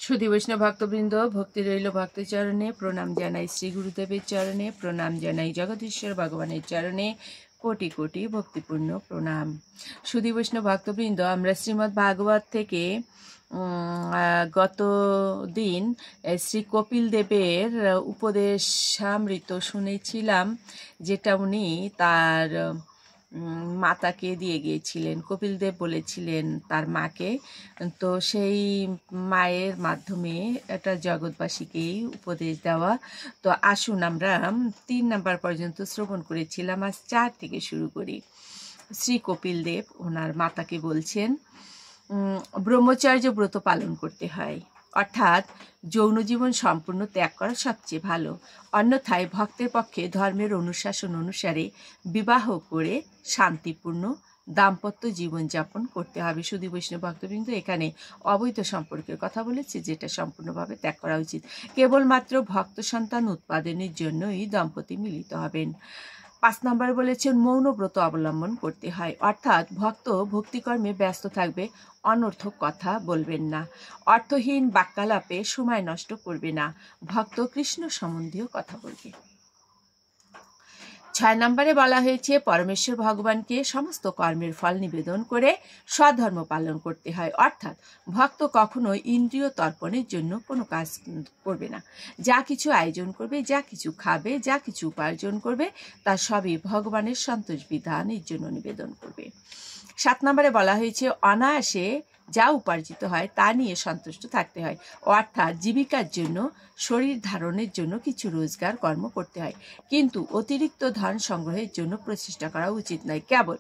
সুধী বৈষ্ণব ভক্তবৃন্দ, ভক্তি রইল ভক্ত চরণে, প্রণাম জানাই শ্রী গুরুদেবের চরণে, প্রণাম জানাই জগদীশ্বর ভগবানের চরণে, কোটি কোটি ভক্তিপূর্ণ প্রণাম। সুধী বৈষ্ণব ভক্তবৃন্দ, আমরা শ্রীমদ্ ভাগবত থেকে গত দিন শ্রী কপিল দেবের উপদেশামৃত শুনেছিলাম, যেটা উনি তার মাতাকে দিয়ে গিয়েছিলেন। কপিল দেব বলেছিলেন তার মাকে, তো সেই মায়ের মাধ্যমে এটা জগৎবাসীকেই উপদেশ দেওয়া। তো আসুন আমরা 3 নাম্বার পর্যন্ত শ্রবণ করেছিলাম, আজ 4 থেকে শুরু করি। শ্রী কপিল দেব ওনার মাতাকে বলছেন, ব্রহ্মচর্য ব্রত পালন করতে হয়, অর্থাৎ যৌন জীবন সম্পূর্ণ ত্যাগ করা সবচেয়ে ভালো। অন্যথায় ভক্তের পক্ষে ধর্মের অনুশাসন অনুসারে বিবাহ করে শান্তিপূর্ণ দাম্পত্য জীবনযাপন করতে হবে। সুধী বৈষ্ণব ভক্তবৃন্দ, এখানে অবৈধ সম্পর্কের কথা বলেছে, যেটা সম্পূর্ণভাবে ত্যাগ করা উচিত। কেবলমাত্র ভক্ত সন্তান উৎপাদনের জন্যই দম্পতি মিলিত হবেন। 5 নম্বরে বলেছেন মৌন ব্রত অবলম্বন করতে হয়, অর্থাৎ ভক্ত ভক্তিকর্মে ব্যস্ত থাকবে, অনর্থক কথা বলবেন না, অর্থহীন বাক্যালাপে সময় নষ্ট করবে না, ভক্ত কৃষ্ণ সম্বন্ধীয় কথা বলবে। 6 নম্বরে বলা হয়েছে পরমেশ্বর ভগবানকে সমস্ত কর্মের ফল নিবেদন করে স্বধর্ম পালন করতে হয়, অর্থাৎ ভক্ত কখনো ইন্দ্রিয় তর্পণের জন্য কোনো কাজ করবে না। যা কিছু আয়োজন করবে, যা কিছু খাবে, যা কিছু উপার্জন করবে, তা সবই ভগবানের সন্তোষ বিধানের জন্য নিবেদন করবে। 7 নম্বরে বলা হয়েছে অনায়াসে যা উপার্জিত হয় তা নিয়ে সন্তুষ্ট থাকতে হয়, অর্থাৎ জীবিকার জন্য, শরীর ধারণের জন্য কিছু রোজগার কর্ম করতে হয়, কিন্তু অতিরিক্ত ধন সংগ্রহের জন্য প্রচেষ্টা করা উচিত নয়। কেবল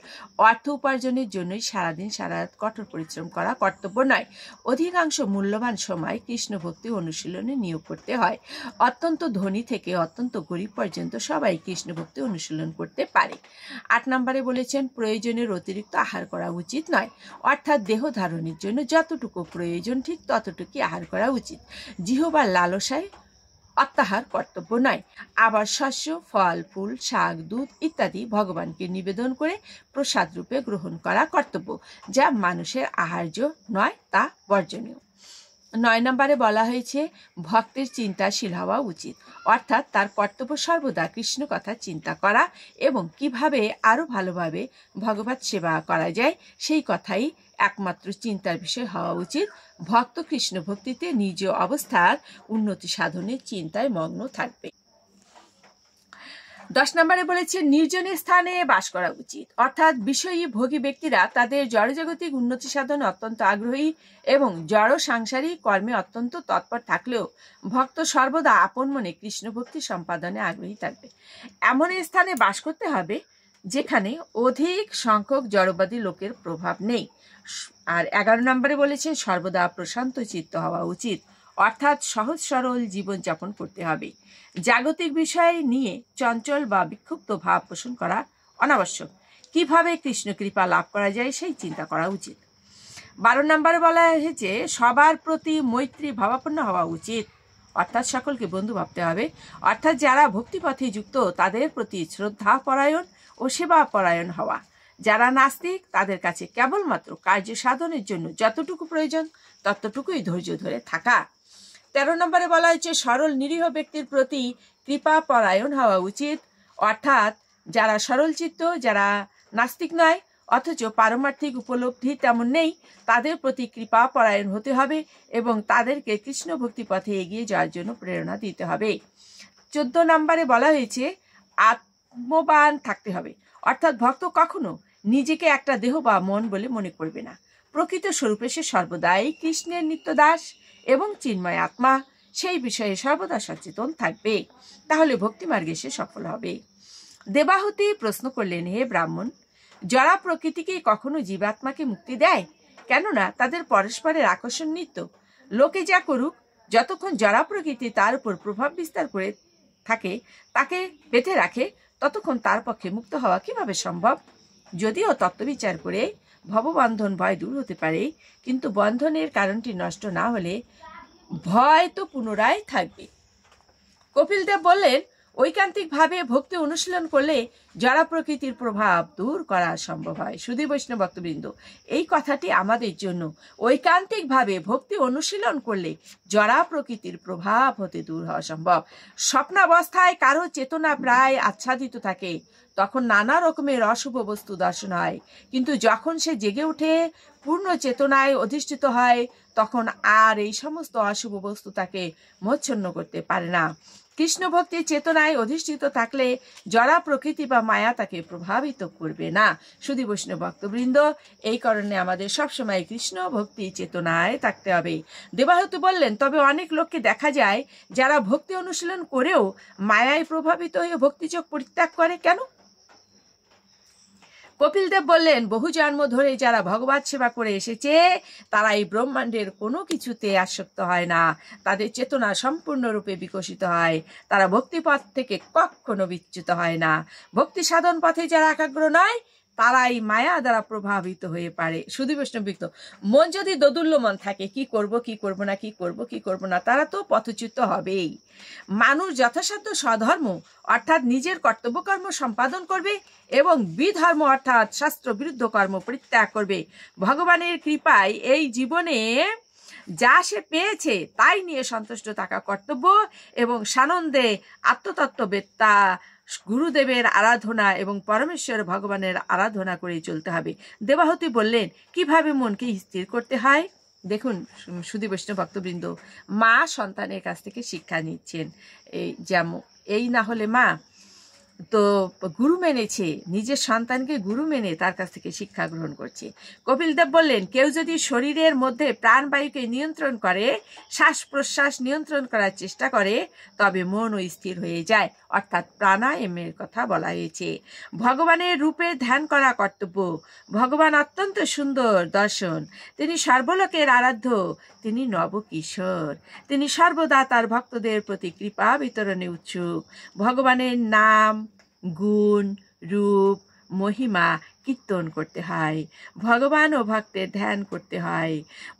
অর্থ উপার্জনের জন্যই সারাদিন সারারাত কঠোর পরিশ্রম করা কর্তব্য নয়। অধিকাংশ মূল্যবান সময় কৃষ্ণ ভক্তি অনুশীলনে নিয়োগ করতে হয়। অত্যন্ত ধনী থেকে অত্যন্ত গরিব পর্যন্ত সবাই কৃষ্ণ ভক্তি অনুশীলন করতে পারে। 8 নম্বরে বলেছেন প্রয়োজনের অতিরিক্ত আহার করা উচিত নয়, অর্থাৎ দেহ ধারণের জন্য যতটুকু প্রয়োজন ঠিক ততটুকুই আহার করা উচিত। জিহ্বার লালসায় অত্যাহার কর্তব্য নয়। আবার শস্য, ফল, ফুল, শাক, দুধ ইত্যাদি ভগবানকে নিবেদন করে প্রসাদ রূপে গ্রহণ করা কর্তব্য, যা মানুষের আহার্য নয়, তা বর্জনীয়। 9 নম্বরে বলা হয়েছে ভক্তের চিন্তাশীল হওয়া উচিত, অর্থাৎ তার কর্তব্য সর্বদা কৃষ্ণ কথা চিন্তা করা এবং কিভাবে আরও ভালোভাবে ভগবত সেবা করা যায় সেই কথাই একমাত্র চিন্তার বিষয় হওয়া উচিত। ভক্ত কৃষ্ণ ভক্তিতে নিজ অবস্থার উন্নতি সাধনের চিন্তায় মগ্ন থাকবে। 10 নম্বরে বলেছে নির্জনের স্থানে বাস করা উচিত, অর্থাৎ বিষয়ী ভোগী ব্যক্তিরা তাদের জড়জাগতিক উন্নতি সাধনে অত্যন্ত আগ্রহী এবং জড় সাংসারিক কর্মে অত্যন্ত তৎপর থাকলেও ভক্ত সর্বদা আপন মনে কৃষ্ণ ভক্তি সম্পাদনে আগ্রহী থাকবে। এমন স্থানে বাস করতে হবে যেখানে অধিক সংখ্যক জড়বাদী লোকের প্রভাব নেই। আর 11 নম্বরে বলেছেন সর্বদা প্রশান্ত চিত্ত হওয়া উচিত, অর্থাৎ সহজ সরল জীবনযাপন করতে হবে। জাগতিক বিষয় নিয়ে চঞ্চল বা বিক্ষুব্ধ ভাব পোষণ করা অনাবশ্যক। কিভাবে কৃষ্ণ কৃপা লাভ করা যায় সেই চিন্তা করা উচিত। 12 নম্বরে বলা হয়েছে সবার প্রতি মৈত্রী ভাবাপন্ন হওয়া উচিত, অর্থাৎ সকলকে বন্ধু ভাবতে হবে, অর্থাৎ যারা ভক্তিপথে যুক্ত তাদের প্রতি শ্রদ্ধা পরায়ণ ও সেবা পরায়ণ হওয়া। যারা নাস্তিক তাদের কাছে কেবলমাত্র কার্য সাধনের জন্য যতটুকু প্রয়োজন ততটুকুই ধৈর্য ধরে থাকা। 13 নম্বরে বলা হয়েছে সরল নিরীহ ব্যক্তির প্রতি কৃপা পরায়ণ হওয়া উচিত, অর্থাৎ যারা সরল চিত্ত, যারা নাস্তিক নয় অথচ পারমার্থিক উপলব্ধি তেমন নেই, তাদের প্রতি কৃপা পরায়ণ হতে হবে এবং তাদেরকে কৃষ্ণ ভক্তি পথে এগিয়ে যাওয়ার জন্য প্রেরণা দিতে হবে। 14 নম্বরে বলা হয়েছে আত্মবান থাকতে হবে, অর্থাৎ ভক্ত কখনো নিজেকে একটা দেহ বা মন বলে মনে করবে না। প্রকৃত স্বরূপে সে সর্বদাই কৃষ্ণের নিত্যদাস এবং চিন্ময় আত্মা, সেই বিষয়ে সর্বদা সচেতন থাকবে, তাহলে ভক্তিমার্গে সে সফল হবে। দেবাহুতি প্রশ্ন করলেন, হে ব্রাহ্মণ, জড়া প্রকৃতিকে কখনো জীবাত্মাকে মুক্তি দেয়? কেননা তাদের পরস্পরের আকর্ষণ নিত্য। লোকে যা করুক, যতক্ষণ জড়া প্রকৃতি তার উপর প্রভাব বিস্তার করে থাকে, তাকে বেঁধে রাখে, ততক্ষণ তার পক্ষে মুক্ত হওয়া কিভাবে সম্ভব? যদিও তত্ত্ববিচার করে ভববন্ধন ভয় দূর হতে পারে, কিন্তু বন্ধনের কারণটি নষ্ট না হলে ভয় তো পুনরায় থাকবে। কপিল দেব বললেন, ঐকান্তিকভাবে ভক্তি অনুশীলন করলে জড় প্রকৃতির প্রভাব দূর করা সম্ভব হয়। শুধু বৈষ্ণব ভক্তবৃন্দ, এই কথাটি আমাদের জন্য। ঐকান্তিকভাবে ভক্তি অনুশীলন করলে জড় প্রকৃতির প্রভাব হতে দূর হওয়া সম্ভব। স্বপ্নাবস্থায় কারো চেতনা প্রায় আচ্ছাদিত থাকে, তখন নানা রকমের অশুভ বস্তু দর্শন হয়, কিন্তু যখন সে জেগে উঠে পূর্ণ চেতনায় অধিষ্ঠিত হয়, তখন আর এই সমস্ত অশুভ বস্তু তাকে মোচ্ছন্ন করতে পারে না। কৃষ্ণ ভক্তি চেতনায় অধিষ্ঠিত থাকলে জড় প্রকৃতি বা মায়া তাকে প্রভাবিত করবে না। শুধু বৈষ্ণব ভক্তবৃন্দ, এই কারণে আমাদের সবসময় কৃষ্ণ ভক্তি চেতনায় থাকতে হবে। দেবাহুতি বললেন, তবে অনেক লোককে দেখা যায় যারা ভক্তি অনুশীলন করেও মায়ায় প্রভাবিত হয়ে ভক্তিযোগ পরিত্যাগ করে। কেন? কপিল দেব বললেন, বহু জন্ম ধরে যারা ভগবত সেবা করে এসেছে তারা এই ব্রহ্মাণ্ডের কোনো কিছুতে আসক্ত হয় না, তাদের চেতনা সম্পূর্ণরূপে বিকশিত হয়, তারা ভক্তিপথ থেকে কখনো বিচ্যুত হয় না। ভক্তি সাধন পথে যারা একাগ্র নয় তারাই মায়া দ্বারা প্রভাবিত হয়ে পারে। শুধু বৈষ্ণব ভক্ত, মন যদি দোদুল্যমান থাকে, কি করব কি করব না, কি করব কি করব না, তারা তো পথচ্যুত হবেই। মানুষ যথাসাধ্য স্বধর্ম অর্থাৎ নিজের কর্তব্য কর্ম সম্পাদন করবে এবং বিধর্ম অর্থাৎ শাস্ত্র বিরুদ্ধ কর্ম পরিত্যাগ করবে। ভগবানের কৃপায় এই জীবনে যা সে পেয়েছে তাই নিয়ে সন্তুষ্ট থাকা কর্তব্য এবং সানন্দে আত্মতত্ত্ববেত্তা গুরুদেবের আরাধনা এবং পরমেশ্বর ভগবানের আরাধনা করে চলতে হবে। দেবাহুতি বললেন, কিভাবে মনকে স্থির করতে হয়? দেখুন শুধু বৈষ্ণব ভক্তবৃন্দ, মা সন্তানের কাছ থেকে শিক্ষা নিচ্ছেন। যেমন এই না হলে মা তো গুরু মেনেছে, নিজের সন্তানকে গুরু মেনে তার কাছ থেকে শিক্ষা গ্রহণ করছে। কপিল দেব বললেন, কেউ যদি শরীরের মধ্যে প্রাণবায়ুকে নিয়ন্ত্রণ করে, শ্বাস প্রশ্বাস নিয়ন্ত্রণ করার চেষ্টা করে, তবে মনও স্থির হয়ে যায়, অর্থাৎ প্রাণায়ামের কথা বলা হয়েছে। ভগবানের রূপে ধ্যান করা কর্তব্য। ভগবান অত্যন্ত সুন্দর দর্শন, তিনি সর্বলোকের আরাধ্য, তিনি নবকিশোর, তিনি সর্বদা তার ভক্তদের প্রতি কৃপা বিতরণে উৎসুক। ভগবানের নাম, গুণ, রূপ, মহিমা কীর্তন করতে হয়, ভগবান ও ভক্তের ধ্যান করতে হয়।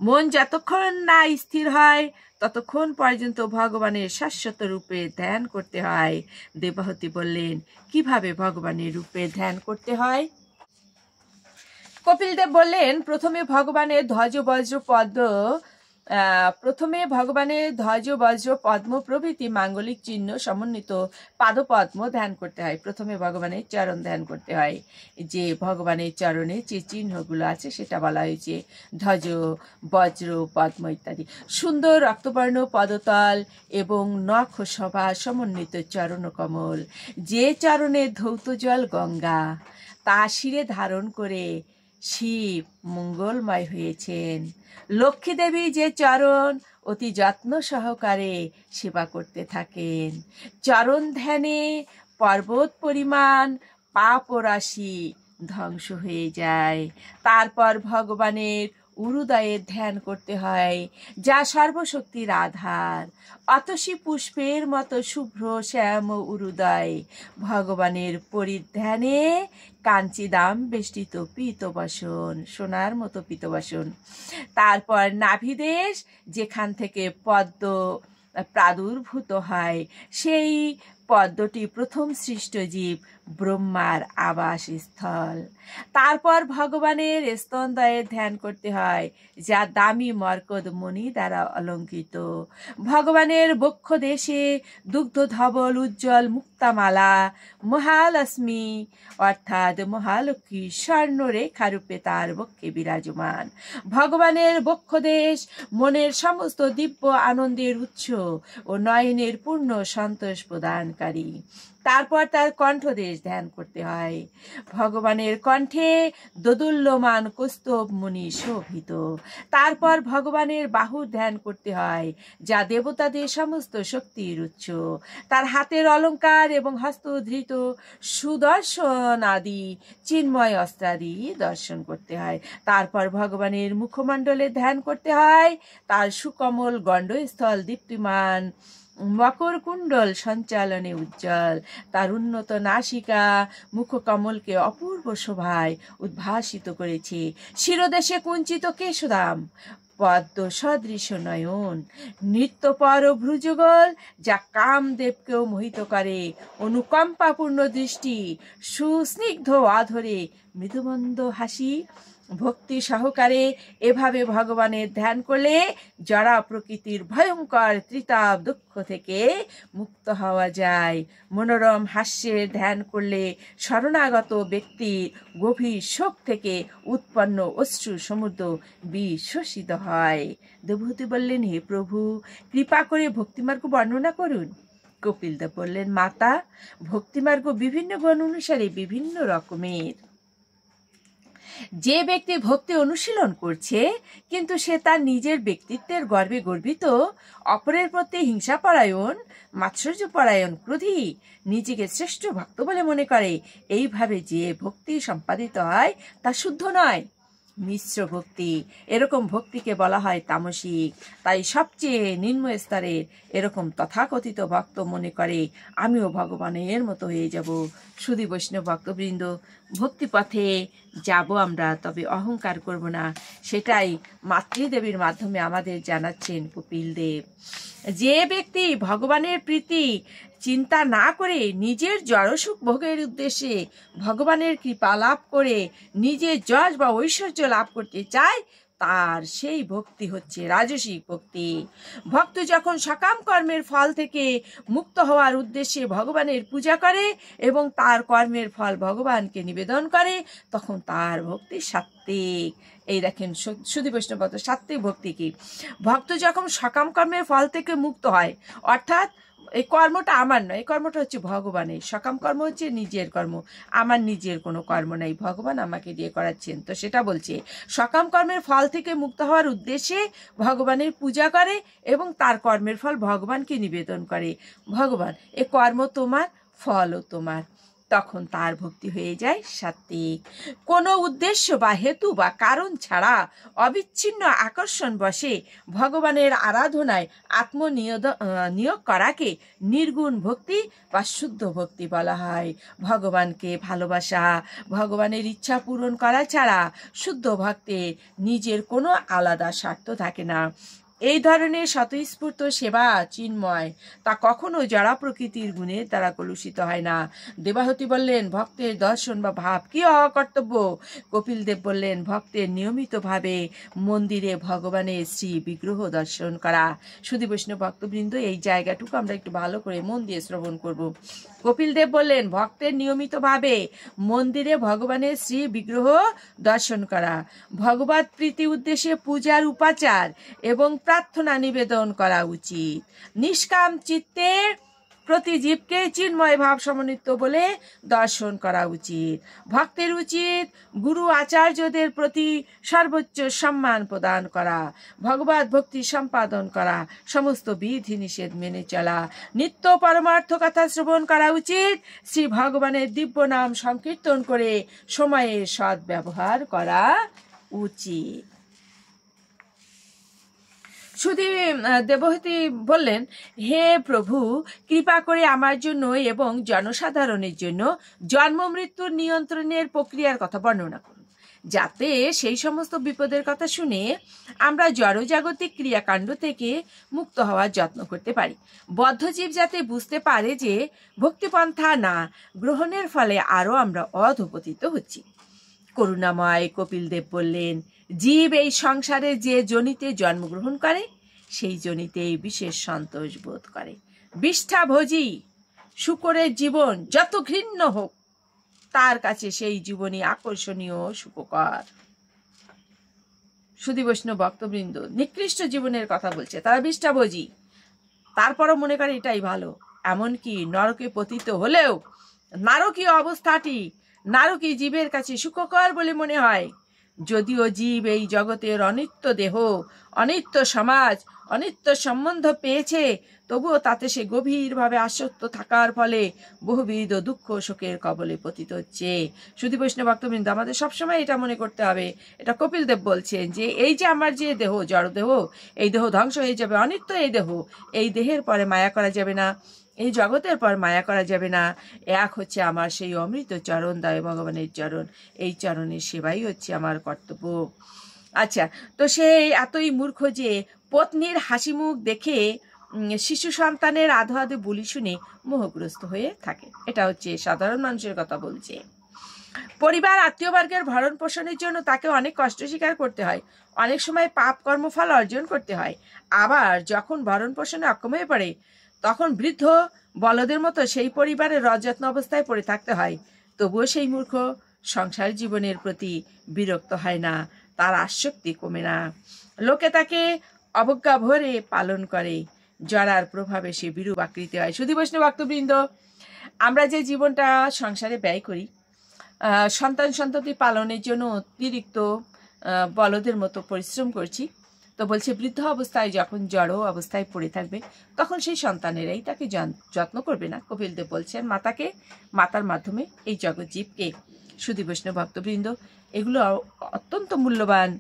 মন যতক্ষণ না স্থির হয় ততক্ষণ পর্যন্ত ভগবানের শাশ্বত রূপে ধ্যান করতে হয়। দেবাহুতি বললেন, কিভাবে ভগবানের রূপে ধ্যান করতে হয়? কপিল দেব বললেন, প্রথমে ভগবানের ধ্বজ বজ্র পদ্ম প্রভৃতি মাঙ্গলিক চিহ্ন সমন্বিত পাদপদ্ম ধ্যান করতে হয়। প্রথমে ভগবানের চরণ ধ্যান করতে হয়। যে ভগবানের চরণে যে চিহ্নগুলো আছে সেটা বলা হয়েছে ধ্বজ, বজ্র, পদ্ম ইত্যাদি। সুন্দর রক্তবর্ণ পদতল এবং নখ সভা সমন্বিত চরণ কমল, যে চরণে ধৌত জল গঙ্গা, তা শিরে ধারণ করে শিব মঙ্গলময় হয়েছেন। লক্ষ্মী দেবী যে চরণ অতি যত্ন সহকারে সেবা করতে থাকেন। চরণ ধ্যানে পর্বত পরিমাণ পাপ রাশি ধ্বংস হয়ে যায়। তারপর ভগবানের উরুদয়ের ধ্যান করতে হয়, যা সর্বশক্তির আধার। অতসী পুষ্পের মতো শুভ্র শ্যাম উরুদয় ভগবানের পরিধ্যানে কাঞ্চিদাম বেষ্টিত পীতবাসন, সোনার মতো পীতবাসন। তারপর নাভিদেশ, যেখান থেকে পদ্ম প্রাদুর্ভূত হয়, সেই পদ্মটি প্রথম সৃষ্ট জীব ব্রহ্মার আবাসস্থল। তারপর ভগবানের স্তনদয়ের ধ্যান করতে হয়, যা দামি মরকদ মণি দ্বারা অলঙ্কৃত। ভগবানের বক্ষ দেশে দুগ্ধ ধবল উজ্জ্বল মুক্তামালা মহালক্ষ্মী অর্থাৎ মহালক্ষ্মী স্বর্ণরেখারূপে তার বক্ষে বিরাজমান। ভগবানের বক্ষদেশ মনের সমস্ত দিব্য আনন্দের উৎস ও নয়নের পূর্ণ সন্তোষ প্রদানকারী। তারপর তার কণ্ঠদেশ ধ্যান করতে হয়। ভগবানের কণ্ঠে দোদুল্যমান কৌস্তব মুনি শোভিত। তারপর ভগবানের বাহুর ধ্যান করতে হয়, যা দেবতাদের সমস্ত শক্তির উৎস। তার হাতের অলঙ্কার এবং হস্তধৃত সুদর্শন আদি চিন্ময় অস্ত্রাদি দর্শন করতে হয়। তারপর ভগবানের মুখমণ্ডলে ধ্যান করতে হয়, তার সুকমল গণ্ডস্থল দীপ্তিমান মকর কুণ্ডল সঞ্চালনে উজ্জ্বল। তার উন্নত নাসিকা মুখকমলকে অপূর্ব শোভায় উদ্ভাসিত করেছে। শিরদেশে কুঞ্চিত কেশধাম পদ্ম সদৃশ নয়ন, নৃত্যপর ভ্রুযুগল যা কামদেবকেও মোহিত করে, অনুকম্পাপূর্ণ দৃষ্টি, সুস্নিগ্ধ অধরে মৃদুমন্দ হাসি। ভক্তি সহকারে এভাবে ভগবানের ধ্যান করলে জড়া প্রকৃতির ভয়ঙ্কর ত্রিতাপ দুঃখ থেকে মুক্ত হওয়া যায়। মনোরম হাস্যের ধ্যান করলে শরণাগত ব্যক্তির গভীর শোক থেকে উৎপন্ন অশ্রু সমুদ্র বিশ্বসিত হয়। দেবহূতি বললেন, হে প্রভু, কৃপা করে ভক্তিমার্গ বর্ণনা করুন। কপিলদেব বললেন, মাতা, ভক্তিমার্গ বিভিন্ন গুণ অনুসারে বিভিন্ন রকমের। যে ব্যক্তি ভক্তি অনুশীলন করছে কিন্তু সে তার নিজের ব্যক্তিত্বের গর্বে গর্বিত, অপরের প্রতি হিংসাপরায়ণ, মাৎসর্যপরায়ণ, ক্রোধী, নিজেকে শ্রেষ্ঠ ভক্ত বলে মনে করে, এইভাবে যে ভক্তি সম্পাদিত হয় তা শুদ্ধ নয়, মিশ্র ভক্তি। এরকম ভক্তিকে বলা হয় তামসিক। তাই সবচেয়ে নিম্ন স্তরের এরকম তথাকথিত ভক্ত মনে করে, আমিও ভগবানের মতো হয়ে যাব। সুধী বৈষ্ণব ভক্তবৃন্দ, ভক্তিপথে যাব আমরা, তবে অহংকার করব না, সেটাই মাতৃদেবীর মাধ্যমে আমাদের জানাচ্ছেন কপিল দেব। যে ব্যক্তি ভগবানের প্রীতি চিন্তা না করে নিজের জড়সুখ ভোগের উদ্দেশ্যে ভগবানের কৃপা লাভ করে নিজের যশ বা ঐশ্বর্য লাভ করতে চায়, তার সেই ভক্তি হচ্ছে রাজসিক ভক্তি। ভক্ত যখন সকাম কর্মের ফল থেকে মুক্ত হওয়ার উদ্দেশ্যে ভগবানের পূজা করে এবং তার কর্মের ফল ভগবানকে নিবেদন করে, তখন তার ভক্তি সাত্ত্বিক। এই দেখেন সুধী বৈষ্ণব ভক্ত, সাত্ত্বিক ভক্তি কি? ভক্ত যখন সকাম কর্মের ফল থেকে মুক্ত হয়, অর্থাৎ এই কর্মটা আমার নয়, এই কর্মটা হচ্ছে ভগবানের। সকাম কর্ম হচ্ছে নিজের কর্ম, আমার নিজের কোনো কর্ম নাই, ভগবান আমাকে দিয়ে করাচ্ছেন। তো সেটা বলছে সকাম কর্মের ফল থেকে মুক্ত হওয়ার উদ্দেশ্যে ভগবানের পূজা করে এবং তার কর্মের ফল ভগবানকে নিবেদন করে। ভগবান, এ কর্ম তোমার, ফলও তোমার। তখন তার ভক্তি হয়ে যায় সাত্ত্বিক। কোনো উদ্দেশ্য বা হেতু বা কারণ ছাড়া অবিচ্ছিন্ন আকর্ষণ বশে ভগবানের আরাধনায় নিয়োগ করাকে নির্গুণ ভক্তি বা শুদ্ধ ভক্তি বলা হয়। ভগবানকে ভালোবাসা, ভগবানের ইচ্ছা পূরণ করা ছাড়া শুদ্ধ ভক্তের নিজের কোনো আলাদা স্বার্থ থাকে না। এই ধরনের স্বতঃস্ফূর্ত সেবা চিন্ময়, তা কখনো জড়া প্রকৃতির গুণের দ্বারা কলুষিত হয় না। দেবাহতী বললেন, ভক্তের দর্শন বা ভাব কি হওয়া কর্তব্য? কপিল দেব বললেন, ভক্তের নিয়মিতভাবে মন্দিরে ভগবানের শ্রী বিগ্রহ দর্শন করা। সুধী বৈষ্ণব ভক্তবৃন্দ, এই জায়গাটুকু আমরা একটু ভালো করে মন দিয়ে শ্রবণ করব। কপিল দেব বললেন, ভক্তের নিয়মিতভাবে মন্দিরে ভগবানের শ্রী বিগ্রহ দর্শন করা, ভগবত প্রীতি উদ্দেশ্যে পূজার উপাচার এবং প্রার্থনা নিবেদন করা উচিত। নিষ্কাম চিত্তের প্রতি জীবকে চিন্ময় ভাব সমন্বিত বলে দর্শন করা উচিত। ভক্তের উচিত গুরু আচার্যদের প্রতি সর্বোচ্চ সম্মান প্রদান করা, ভগবত ভক্তি সম্পাদন করা, সমস্ত বিধি নিষেধ মেনে চলা, নিত্য পরমার্থ কথা শ্রবণ করা উচিত, শ্রী ভগবানের দিব্য নাম সংকীর্তন করে সময়ের সৎ ব্যবহার করা উচিত। সুধী দেবহূতি বললেন, হে প্রভু, কৃপা করে আমার জন্য এবং জনসাধারণের জন্য জন্ম মৃত্যুর নিয়ন্ত্রণের প্রক্রিয়ার কথা বর্ণনা করুন, যাতে সেই সমস্ত বিপদের কথা শুনে আমরা জড়জাগতিক ক্রিয়াকাণ্ড থেকে মুক্ত হওয়ার যত্ন করতে পারি। বদ্ধজীব যাতে বুঝতে পারে যে ভক্তিপন্থা না গ্রহণের ফলে আরও আমরা অধঃপতিত হচ্ছি। করুণাময় কপিল দেব বললেন, জীব এই সংসারে যে যোনিতে জন্মগ্রহণ করে সেই যোনিতেই বিশেষ সন্তোষ বোধ করে। বিষ্ঠাভোজী শূকরের জীবন যত ঘৃণ্য হোক, তার কাছে সেই জীবনই আকর্ষণীয়, সুখকর। সুধী বৈষ্ণব ভক্তবৃন্দ, নিকৃষ্ট জীবনের কথা বলছে, তারা বিষ্ঠাভোজী, তারপরও মনে করে এটাই ভালো। এমনকি নরকে পতিত হলেও নারকীয় অবস্থাটি নারকী জীবের কাছে সুখকর বলে মনে হয়। যদিও জীব এই জগতের অনিত্য দেহ, অনিত্য সমাজ, অনিত্য সম্বন্ধ পেয়েছে, তবুও তাতে সে গভীরভাবে আসক্ত থাকার ফলে বহুবিধ দুঃখ শোকের কবলে পতিত হচ্ছে। সুধী বৈষ্ণব ভক্তবৃন্দ, আমাদের সবসময় এটা মনে করতে হবে, এটা কপিল দেব বলছেন, যে এই যে আমার যে দেহ, জড় দেহ, এই দেহ ধ্বংস হয়ে যাবে, অনিত্য এই দেহ, এই দেহের পরে মায়া করা যাবে না, এই জগতের পর মায়া করা যাবে না। এক হচ্ছে আমার সেই অমৃত চরণ, দয় ভগবানের চরণ, এই চরণের সেবাই হচ্ছে আমার কর্তব্য। আচ্ছা, তো সে এতই মূর্খ যে পত্নীর হাসি মুখ দেখে শিশু সন্তানের আধো আধো বুলি শুনে মোহগ্রস্ত হয়ে থাকে। এটা হচ্ছে সাধারণ মানুষের কথা বলছে। পরিবার আত্মীয়বর্গের ভরণ পোষণের জন্য তাকে অনেক কষ্ট স্বীকার করতে হয়, অনেক সময় পাপ কর্মফল অর্জন করতে হয়। আবার যখন ভরণ পোষণে অক্ষম হয়ে পড়ে তখন বৃদ্ধ বলদের মতো সেই পরিবারের অযত্ন অবস্থায় পড়ে থাকতে হয়। তবুও সেই মূর্খ সংসার জীবনের প্রতি বিরক্ত হয় না, তার আসক্তি কমে না। লোকে তাকে অবজ্ঞা ভরে পালন করে, জরার প্রভাবে সে বিরূপ আকৃতি হয়। শুধু বৈষ্ণব ভক্তবৃন্দ, আমরা যে জীবনটা সংসারে ব্যয় করি সন্তান সন্ততি পালনের জন্য অতিরিক্ত বলদের মতো পরিশ্রম করছি, তো বলছে বৃদ্ধ অবস্থায় যখন জড় অবস্থায় পড়ে থাকবে তখন সেই সন্তানেরাই তাকে যত্ন করবে না। কপিলদেব বলছেন মাতাকে, মাতার মাধ্যমে এই জগৎ জীবকে। শুধু বৈষ্ণব ভক্তবৃন্দ, এগুলো অত্যন্ত মূল্যবান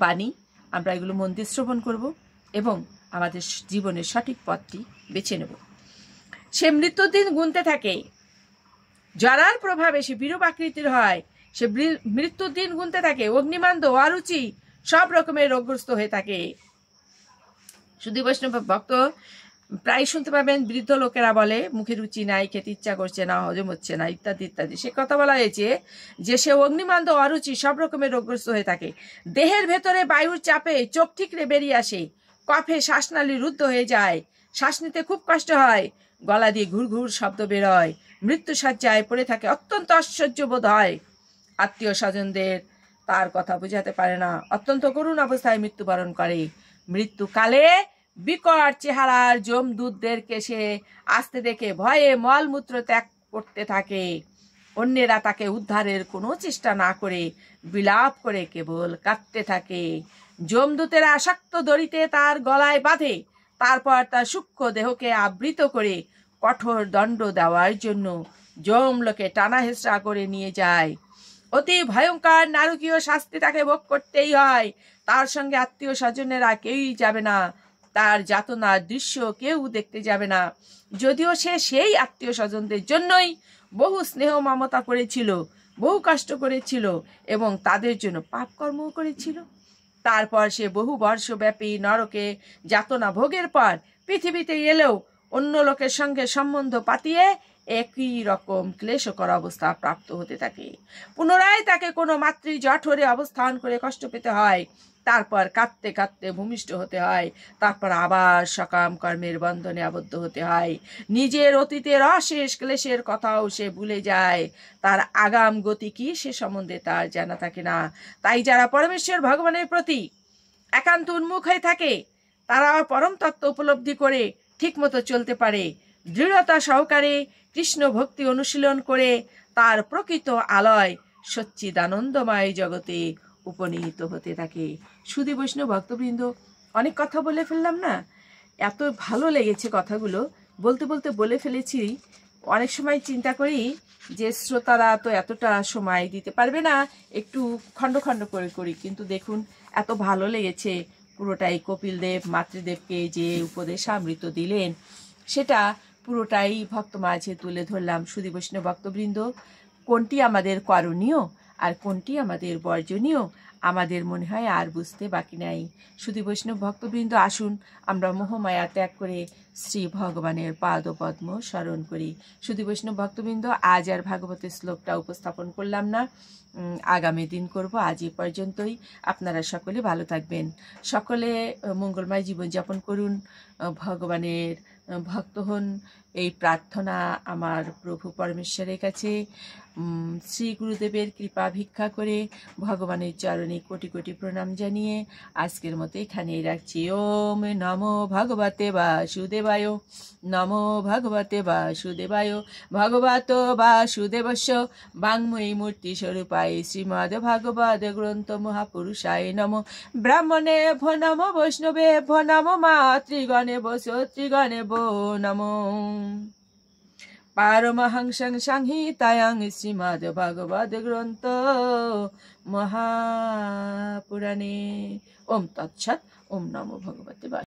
বাণী। আমরা এগুলো মন দিয়ে শ্রবণ করব এবং আমাদের জীবনের সঠিক পথটি বেছে নেব। সে মৃত্যুর দিন গুনতে থাকে, জরার প্রভাবে সে বিরূপ আকৃতির হয়, সে মৃত্যুর দিন গুনতে থাকে, অগ্নিমান্দ, অরুচি সব রকমের রোগগ্রস্ত হয়ে থাকে। শুধু বৈষ্ণব ভক্ত প্রায় শুনতে পাবেন বৃদ্ধ লোকেরা বলে মুখে রুচি নাই, খেতে ইচ্ছা করছে না, হজম হচ্ছে না, ইত্যাদি ইত্যাদি। সে কথা বলা হয়েছে যে সে অগ্নিমান্দ, অরুচি সব রকমের রোগগ্রস্ত হয়ে থাকে। দেহের ভেতরে বায়ুর চাপে চোখ ঠিকরে বেরিয়ে আসে, কফে শ্বাসনালী রুদ্ধ হয়ে যায়, শ্বাস নিতে খুব কষ্ট হয়, গলা দিয়ে ঘুর ঘুর শব্দ বেরোয়, মৃত্যু শয্যায় পড়ে থাকে, অত্যন্ত আশ্চর্য বোধ হয়। আত্মীয় স্বজনদের তার কথা বোঝাতে পারে না, অত্যন্ত করুণ অবস্থায় মৃত্যুবরণ করে। মৃত্যুকালে বিকট চেহারার যমদূতদেরকে সে আসতে দেখে ভয়ে মলমূত্র ত্যাগ করতে থাকে। অন্যেরা তাকে উদ্ধারের কোনো চেষ্টা না করে বিলাপ করে কেবল কাঁদতে থাকে। যমদূতেরা আসক্ত দড়িতে তার গলায় বাঁধে, তারপর তার সূক্ষ্ম দেহকে আবৃত করে কঠোর দণ্ড দেওয়ার জন্য যমলোকে টানা হেঁচড়া করে নিয়ে যায়। অতি ভয়ঙ্কর নারকীয় শাস্তি তাকে ভোগ করতেই হয়। তার সঙ্গে আত্মীয় স্বজনেরা কেউই যাবে না, তার যাতনার দৃশ্য কেউ দেখতে যাবে না। যদিও সে সেই আত্মীয় স্বজনদের জন্যই বহু স্নেহ মমতা করেছিল, বহু কষ্ট করেছিল এবং তাদের জন্য পাপ কর্ম করেছিল। তারপর সে বহু বর্ষব্যাপী নরকে যাতনা ভোগের পর পৃথিবীতে এলেও অন্য লোকের সঙ্গে সম্বন্ধ পাতিয়ে একই রকম ক্লেশকর অবস্থা প্রাপ্ত হতে থাকে। পুনরায় তাকে কোনো মাতৃ জঠরে অবস্থান করে কষ্ট পেতে হয়, তারপর কাঁদতে কাঁদতে ভূমিষ্ঠ হতে হয়, তারপর আবার সকাম কর্মের বন্ধনে আবদ্ধ হতে হয়। নিজের অতীতের অশেষ ক্লেশের কথাও সে ভুলে যায়, তার আগাম গতি কি সে সম্বন্ধে তার জানা থাকে না। তাই যারা পরমেশ্বর ভগবানের প্রতি একান্ত উন্মুখ হয়ে থাকে তারা পরম তত্ত্ব উপলব্ধি করে ঠিকমতো চলতে পারে, দৃঢ়তা সহকারে কৃষ্ণ ভক্তি অনুশীলন করে তার প্রকৃত আলয় সচ্চিদানন্দময় জগতে উপনীত হতে থাকে। শুধু বৈষ্ণব ভক্তবৃন্দ, অনেক কথা বলে ফেললাম না? এত ভালো লেগেছে কথাগুলো, বলতে বলতে বলে ফেলেছি। অনেক সময় চিন্তা করি যে শ্রোতারা তো এতটা সময় দিতে পারবে না, একটু খণ্ড খণ্ড করে করি, কিন্তু দেখুন এত ভালো লেগেছে। পুরোটাই কপিলদেব মাতৃদেবকে যে উপদেশামৃত দিলেন সেটা পুরোটাই ভক্ত মাঝে তুলে ধরলাম। শুধু বৈষ্ণব ভক্তবৃন্দ, কোনটি আমাদের করণীয় আর কোনটি আমাদের বর্জনীয় আমাদের মনে হয় আর বুঝতে বাকি নাই। শুধু বৈষ্ণব ভক্তবৃন্দ, আসুন আমরা মোহমায়া ত্যাগ করে শ্রী ভগবানের পাদপদ্ম স্মরণ করি। শুধু বৈষ্ণব ভক্তবৃন্দ, আজ আর ভাগবতের শ্লোকটা উপস্থাপন করলাম না, আগামী দিন করব। আজ এ পর্যন্তই। আপনারা সকলে ভালো থাকবেন, সকলে মঙ্গলময় জীবনযাপন করুন, ভগবানের ভক্ত হন, এই প্রার্থনা আমার প্রভু পরমেশ্বরের কাছে। শ্রী গুরুদেবের কৃপা ভিক্ষা করে ভগবানের চরণে কোটি কোটি প্রণাম জানিয়ে আজকের মতো এখানেই রাখছি। ওম নমো ভগবতে বাসুদেবায়, নমো ভগবতে বাসুদেবায়, ভগবত বাসুদেবস্য বাংময়ী মূর্তি স্বরূপায় শ্রীমদ্ ভাগবত গ্রন্থ মহাপুরুষায় নমো। ব্রাহ্মণে ভো নমো, বৈষ্ণবে ভো নমো, মাতৃগণে ভো শ্রোতৃগণে ভো নমো। পারমহংসং সংহিতায়াং শ্রীমদ্ ভাগবত গ্রন্থ মহাপুরাণে। ওম তৎসৎ। ওম নমো ভগবতে বাসুদেবায়।